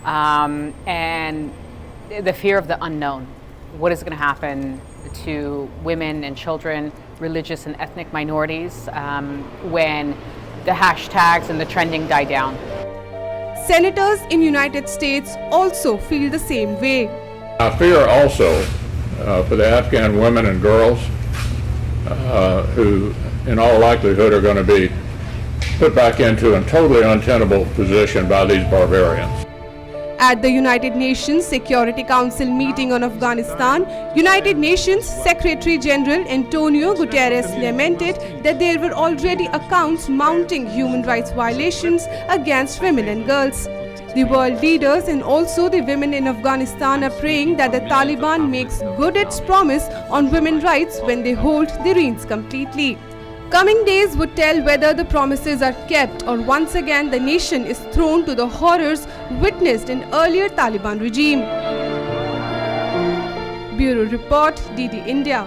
and the fear of the unknown. What is going to happen to women and children, religious and ethnic minorities, when the hashtags and the trending die down? Senators in United States also feel the same way. I fear also for the Afghan women and girls who in all likelihood are going to be put back into a totally untenable position by these barbarians. At the United Nations Security Council meeting on Afghanistan, United Nations Secretary General Antonio Guterres lamented that there were already accounts mounting human rights violations against women and girls. The world leaders and also the women in Afghanistan are praying that the Taliban makes good its promise on women's rights when they hold the reins completely. Coming days would tell whether the promises are kept or once again the nation is thrown to the horrors witnessed in earlier Taliban regime. Bureau Report, DD India.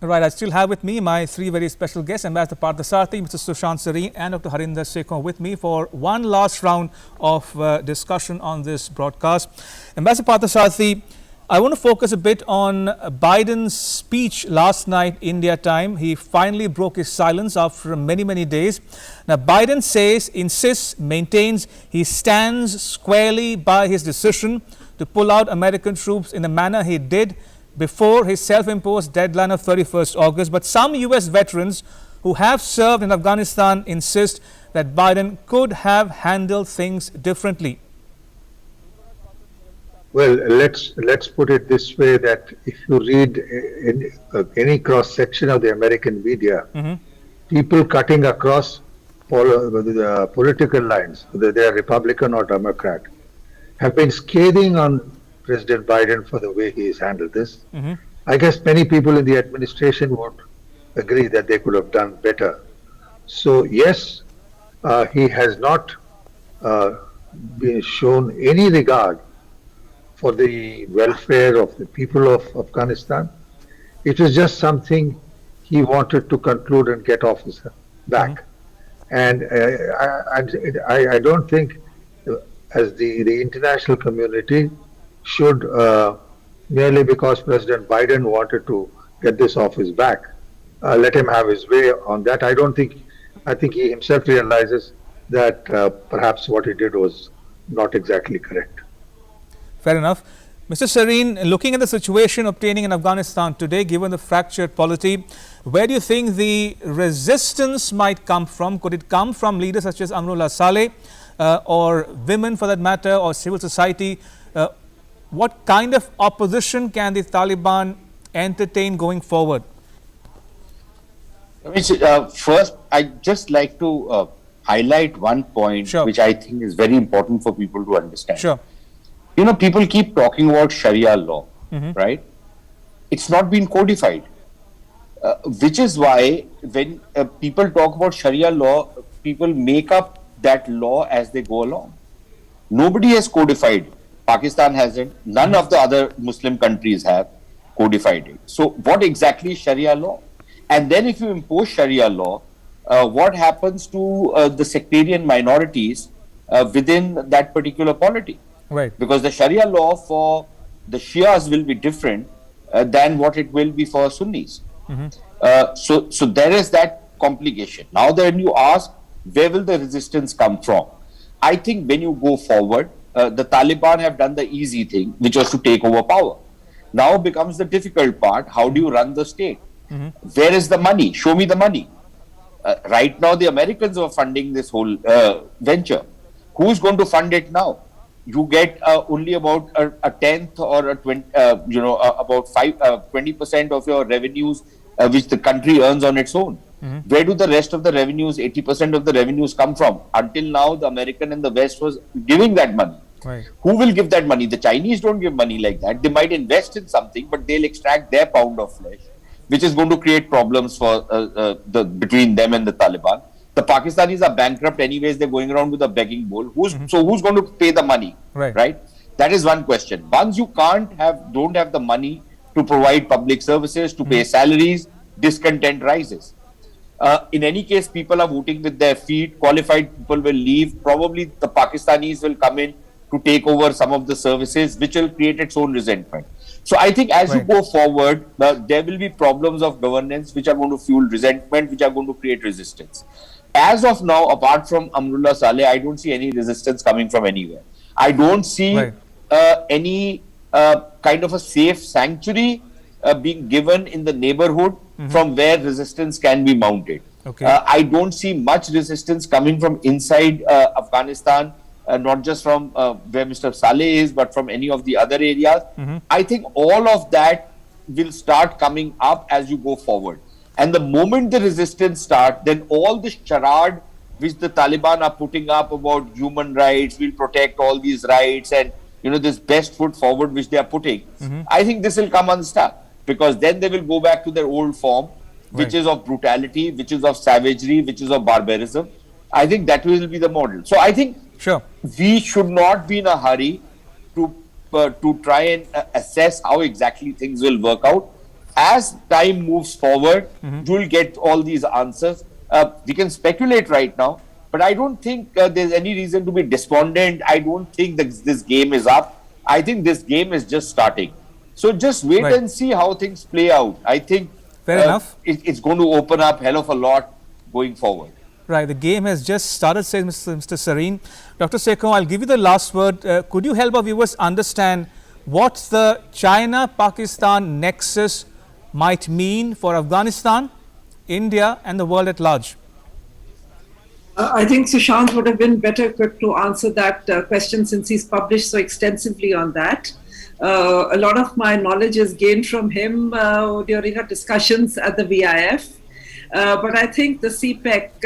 Right, I still have with me my three very special guests, Ambassador Parthasarathy, Mr. Sushant Sareen, and Dr. Harinder Sekhon with me for one last round of discussion on this broadcast. Ambassador Parthasarathy, I want to focus a bit on Biden's speech last night, India time. He finally broke his silence after many, many days. Now, Biden insists, maintains he stands squarely by his decision to pull out American troops in the manner he did before his self-imposed deadline of 31st August. But some US veterans who have served in Afghanistan insist that Biden could have handled things differently. Well, let's put it this way, that if you read any cross-section of the American media, people cutting across the political lines, whether they are Republican or Democrat, have been scathing on President Biden for the way he has handled this. I guess many people in the administration would agree that they could have done better. So yes, he has not been shown any regard for the welfare of the people of Afghanistan. It was just something he wanted to conclude and get off his back. And I don't think, as the international community should, merely because President Biden wanted to get this off his back, let him have his way on that. I think he himself realizes that perhaps what he did was not exactly correct. Fair enough. Mr. Sareen, looking at the situation obtaining in Afghanistan today, given the fractured polity, where do you think the resistance might come from? Could it come from leaders such as Amrullah Saleh or women for that matter, or civil society? What kind of opposition can the Taliban entertain going forward? First, I'd just like to highlight one point which I think is very important for people to understand. Sure. You know, people keep talking about Sharia law, right? It's not been codified, which is why when people talk about Sharia law, people make up that law as they go along. Nobody has codified. Pakistan hasn't. None of the other Muslim countries have codified it. So what exactly is Sharia law? And then if you impose Sharia law, what happens to the sectarian minorities within that particular polity? Right. Because the Sharia law for the Shias will be different than what it will be for Sunnis. So there is that complication. Now then you ask, where will the resistance come from? I think when you go forward, the Taliban have done the easy thing, which was to take over power. Now becomes the difficult part. How do you run the state? Where is the money? Show me the money. Right now, the Americans are funding this whole venture. Who's going to fund it now? You get only about a tenth or a 20, about 20% of your revenues, which the country earns on its own. Where do the rest of the revenues, 80% of the revenues, come from? Until now, the American and the West was giving that money. Right. Who will give that money? The Chinese don't give money like that. They might invest in something, but they'll extract their pound of flesh, which is going to create problems for between them and the Taliban. The Pakistanis are bankrupt anyways. They're going around with a begging bowl. So who's going to pay the money? Right? That is one question. Once you don't have the money to provide public services, to pay salaries, discontent rises. In any case, people are voting with their feet. Qualified people will leave. Probably the Pakistanis will come in to take over some of the services, which will create its own resentment. So I think as you go forward, there will be problems of governance which are going to fuel resentment, which are going to create resistance. As of now, apart from Amrullah Saleh, I don't see any resistance coming from anywhere. I don't see any kind of a safe sanctuary being given in the neighborhood from where resistance can be mounted. I don't see much resistance coming from inside Afghanistan, not just from where Mr. Saleh is, but from any of the other areas. I think all of that will start coming up as you go forward. And the moment the resistance starts, then all the charade which the Taliban are putting up about human rights, we'll protect all these rights, and this best foot forward which they are putting, I think this will come unstuck, because then they will go back to their old form, which is of brutality, which is of savagery, which is of barbarism. I think that will be the model. So I think we should not be in a hurry to try and assess how exactly things will work out. As time moves forward, you will get all these answers. We can speculate right now, but I don't think there's any reason to be despondent. I don't think that this game is up. I think this game is just starting. So just wait and see how things play out. I think it's going to open up hell of a lot going forward. Right, the game has just started, says Mr. Sareen. Dr. Seko, I'll give you the last word. Could you help our viewers understand what the China-Pakistan nexus might mean for Afghanistan, India and the world at large? I think Sushant would have been better equipped to answer that question since he's published so extensively on that. A lot of my knowledge is gained from him during our discussions at the VIF. But I think the CPEC,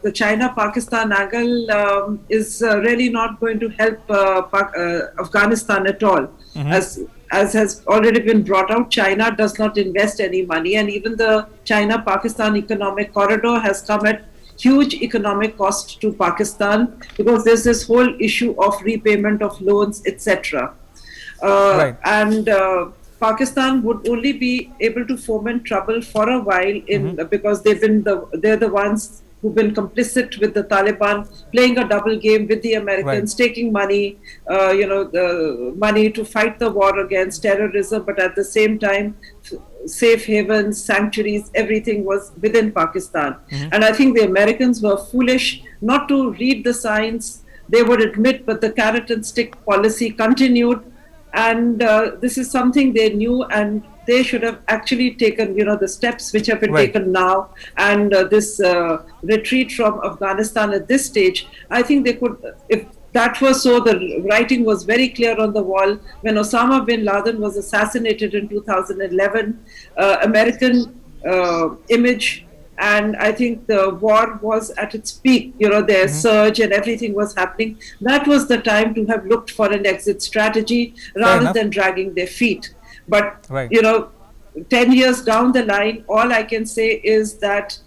the China-Pakistan angle is really not going to help Afghanistan at all. As has already been brought out, China does not invest any money, and even the China-Pakistan economic corridor has come at huge economic cost to Pakistan because there's this whole issue of repayment of loans, etc. And Pakistan would only be able to foment trouble for a while because they're the ones who've been complicit with the Taliban, playing a double game with the Americans, taking money, the money to fight the war against terrorism, but at the same time, safe havens, sanctuaries, everything was within Pakistan. And I think the Americans were foolish not to read the signs. They would admit, but the carrot and stick policy continued. And this is something they knew, and they should have actually taken, the steps which have been taken now. And this retreat from Afghanistan at this stage, I think they could, if that was so, the writing was very clear on the wall. When Osama bin Laden was assassinated in 2011, American image, and I think the war was at its peak, their surge and everything was happening. That was the time to have looked for an exit strategy rather than dragging their feet. But, 10 years down the line, all I can say is that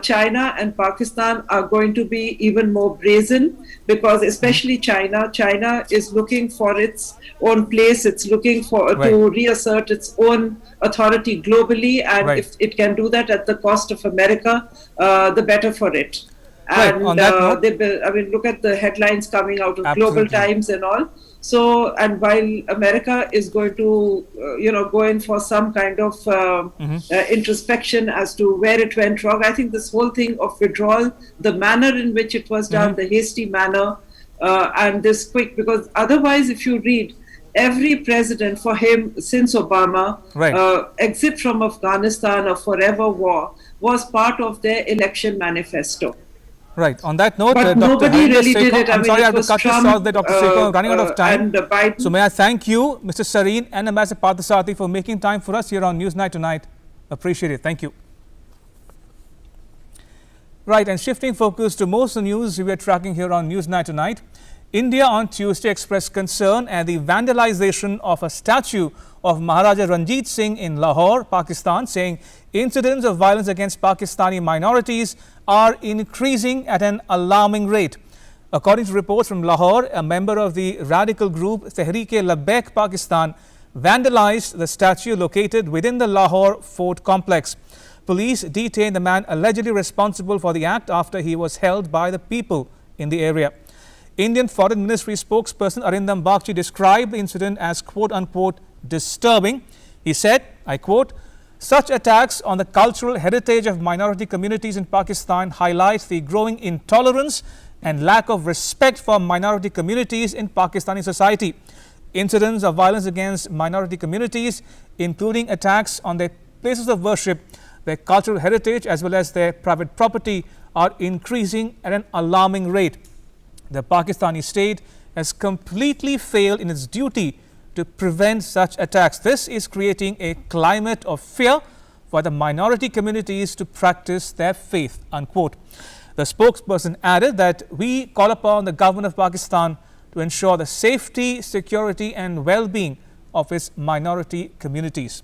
China and Pakistan are going to be even more brazen because especially China is looking for its own place. It's looking for to reassert its own authority globally, and if it can do that at the cost of America, the better for it. And on that note, look at the headlines coming out of Global Times and all. So, and while America is going to, go in for some kind of introspection as to where it went wrong, I think this whole thing of withdrawal, the manner in which it was done, the hasty manner, and this quick, because otherwise, if you read, every president for him since Obama, exit from Afghanistan or forever war was part of their election manifesto. Right. On that note, but Dr. nobody really did it. I'm sorry I have to cut you short there, Dr. Seko. Running out of time. So may I thank you, Mr. Sareen and Ambassador Parthasarathy, for making time for us here on Newsnight tonight. Appreciate it. Thank you. Right. And shifting focus to most of the news we are tracking here on Newsnight tonight. India on Tuesday expressed concern at the vandalization of a statue of Maharaja Ranjit Singh in Lahore, Pakistan, saying incidents of violence against Pakistani minorities are increasing at an alarming rate. According to reports from Lahore, a member of the radical group Tehreek-e-Labbaik Pakistan vandalized the statue located within the Lahore Fort complex. Police detained the man allegedly responsible for the act after he was held by the people in the area. Indian Foreign Ministry spokesperson Arindam Bagchi described the incident as quote-unquote disturbing. He said, I quote, such attacks on the cultural heritage of minority communities in Pakistan highlights the growing intolerance and lack of respect for minority communities in Pakistani society. Incidents of violence against minority communities, including attacks on their places of worship, their cultural heritage as well as their private property, are increasing at an alarming rate. The Pakistani state has completely failed in its duty to prevent such attacks. This is creating a climate of fear for the minority communities to practice their faith, unquote. The spokesperson added that we call upon the government of Pakistan to ensure the safety, security and well-being of its minority communities.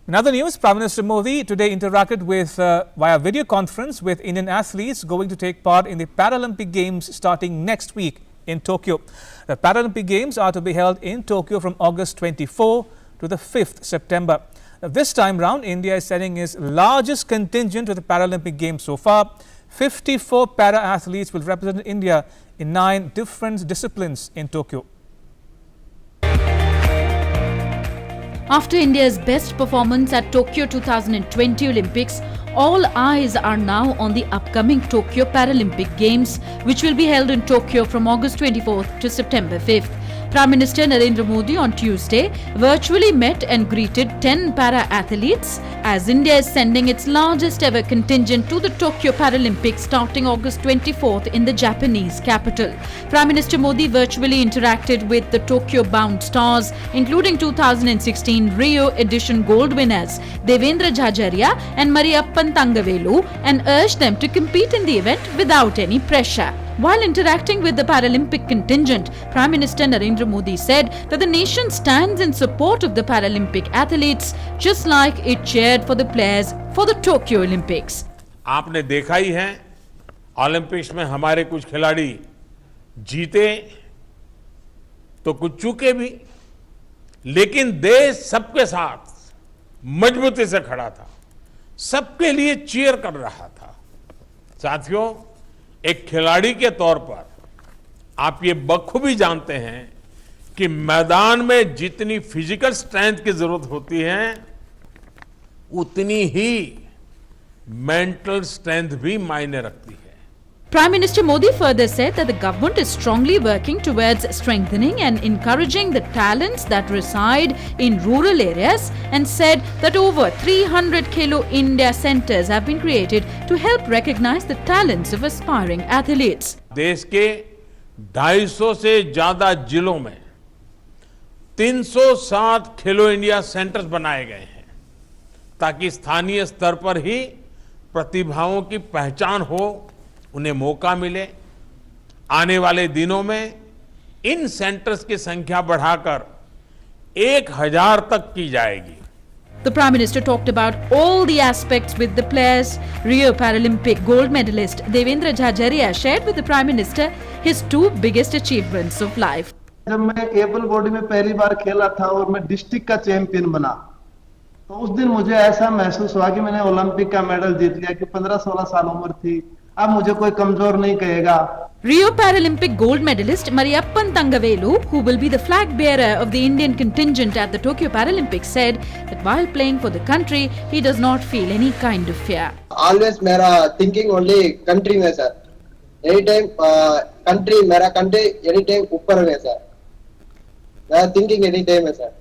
In other news, Prime Minister Modi today interacted with via video conference with Indian athletes going to take part in the Paralympic Games starting next week in Tokyo. The Paralympic Games are to be held in Tokyo from August 24 to the 5th September. Now, this time round, India is sending its largest contingent to the Paralympic Games so far. 54 para-athletes will represent India in 9 different disciplines in Tokyo. After India's best performance at Tokyo 2020 Olympics, All eyes are now on the upcoming Tokyo Paralympic Games, which will be held in Tokyo from August 24th to September 5th. Prime Minister Narendra Modi on Tuesday virtually met and greeted 10 para-athletes as India is sending its largest ever contingent to the Tokyo Paralympics starting August 24th in the Japanese capital. Prime Minister Modi virtually interacted with the Tokyo-bound stars, including 2016 Rio edition gold winners Devendra Jhajaria and Mariyappan Thangavelu, and urged them to compete in the event without any pressure. While interacting with the Paralympic contingent, Prime Minister Narendra Modi said that the nation stands in support of the Paralympic athletes, just like it cheered for the players for the Tokyo Olympics. आपने देखा ही है, Olympics में हमारे कुछ खिलाड़ी जीते तो कुछ चूके भी, लेकिन देश सबके साथ मजबूती से खड़ा था, सबके लिए चीयर कर रहा था। साथियों, एक खिलाड़ी के तौर पर आप ये बखूबी जानते हैं कि मैदान में जितनी फिजिकल स्ट्रेंथ की जरूरत होती है, उतनी ही मेंटल स्ट्रेंथ भी मायने रखती है। Prime Minister Modi further said that the government is strongly working towards strengthening and encouraging the talents that reside in rural areas, and said that over 300 Khelo India centers have been created to help recognize the talents of aspiring athletes. देश के 250 से ज्यादा जिलों में 307 खेलो India centres बनाए गए हैं, ताकि स्थानीय स्तर पर ही प्रतिभाओं की पहचान हो, उन्हें मौका मिले। आने वाले दिनों में इन सेंटर्स की संख्या बढ़ाकर 1000 तक की जाएगी। The Prime Minister talked about all the aspects with the players. Rio Paralympic gold medalist Devendra Jhajaria shared with the Prime Minister his two biggest achievements of life. जब मैं एबल बॉडी में पहली बार खेला था और मैं डिस्ट्रिक्ट का champion बना, तो उस दिन मुझे ऐसा महसूस हुआ कि मैंने ओलंपिक का मेडल जीत लिया, कि 15-16 साल उम्र थी, अब मुझे कोई कमजोर नहीं कहेगा। Rio Paralympic gold medalist Mariyappan Thangavelu, who will be the flag bearer of the Indian contingent at the Tokyo Paralympics, said that while playing for the country, he does not feel any kind of fear. Always मेरा thinking only country में sir, anytime country मेरा country anytime ऊपर में sir, मेरा thinking anytime है sir.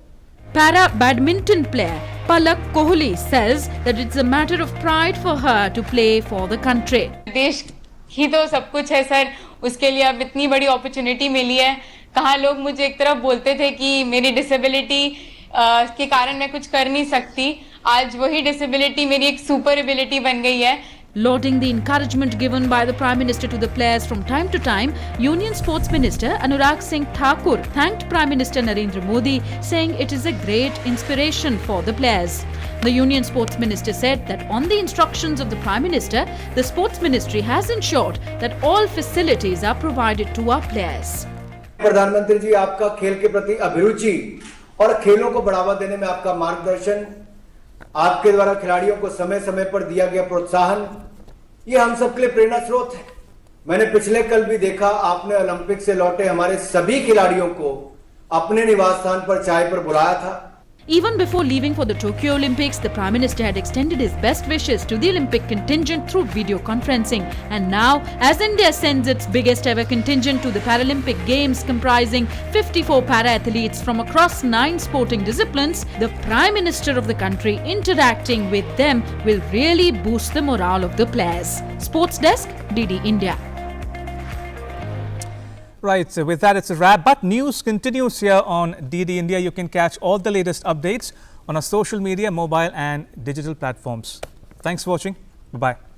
Para badminton player Palak Kohli says that it's a matter of pride for her to play for the country. देश ही तो सब कुछ है सर, उसके लिए अब इतनी बड़ी अपॉर्चुनिटी मिली है। कहाँ लोग मुझे एक तरफ बोलते थे कि मेरी डिसेबिलिटी के कारण मैं कुछ कर नहीं सकती, आज वही डिसेबिलिटी मेरी एक सुपर एबिलिटी बन गई है। Lauding the encouragement given by the Prime Minister to the players from time to time, Union Sports Minister Anurag Singh Thakur thanked Prime Minister Narendra Modi, saying it is a great inspiration for the players. The Union Sports Minister said that on the instructions of the Prime Minister, the Sports Ministry has ensured that all facilities are provided to our players. प्रधानमंत्री जी, आपका खेल के प्रति अभिरुचि और खेलों को बढ़ावा देने में आपका मार्गदर्शन, आपके द्वारा खिलाड़ियों को समय समय पर दिया गया प्रोत्साहन, ये हम सबके लिए प्रेरणा स्रोत है। मैंने पिछले कल भी देखा, आपने ओलंपिक से लौटे हमारे सभी खिलाड़ियों को अपने निवास स्थान पर चाय पर बुलाया था। Even before leaving for the Tokyo Olympics, the Prime Minister had extended his best wishes to the Olympic contingent through video conferencing. And now, as India sends its biggest ever contingent to the Paralympic Games comprising 54 para-athletes from across 9 sporting disciplines, the Prime Minister of the country interacting with them will really boost the morale of the players. Sports Desk, DD India. Right, so with that it's a wrap, but news continues here on DD India. You can catch all the latest updates on our social media, mobile and digital platforms. Thanks for watching. Bye-bye.